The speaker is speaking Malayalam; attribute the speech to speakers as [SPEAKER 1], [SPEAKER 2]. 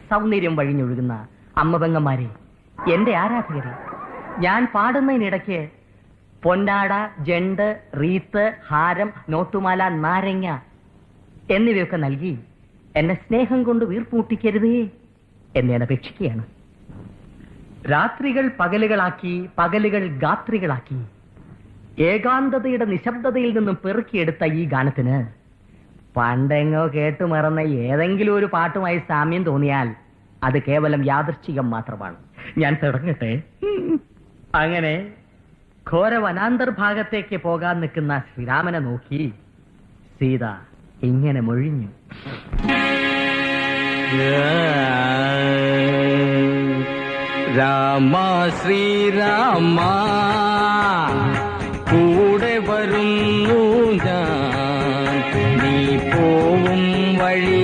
[SPEAKER 1] സൗന്ദര്യം വഴിഞ്ഞൊഴുകുന്ന അമ്മപെങ്ങന്മാരെ, എന്റെ ആരാധകരെ, ഞാൻ പാടുന്നതിനിടയ്ക്ക് പൊന്നാട, ജണ്ട്, റീത്ത്, ഹാരം, നോട്ടുമാല, നാരങ്ങ എന്നിവയൊക്കെ നൽകി എന്നെ സ്നേഹം കൊണ്ട് വീർപ്പൂട്ടിക്കരുതേ എന്ന് ഞാൻ അപേക്ഷിക്കുകയാണ്. രാത്രികൾ പകലുകളാക്കി, പകലുകൾ ഗാത്രികളാക്കി, ഏകാന്തതയുടെ നിശബ്ദതയിൽ നിന്നും പെറുക്കിയെടുത്ത ഈ ഗാനത്തിന് പണ്ടെങ്ങോ കേട്ടുമറന്ന ഏതെങ്കിലും ഒരു പാട്ടുമായി സാമ്യം തോന്നിയാൽ അത് കേവലം യാദൃശ്ചികം മാത്രമാണ്. ഞാൻ തുടങ്ങട്ടെ. അങ്ങനെ ഘോര വനാന്തർഭാഗത്തേക്ക് പോകാൻ നിൽക്കുന്ന ശ്രീരാമനെ നോക്കി സീത ഇങ്ങനെ മൊഴിഞ്ഞു.
[SPEAKER 2] രാമ ശ്രീരാമ കൂടെ വരുന്നു ഞാൻ, നീ പോവും വഴി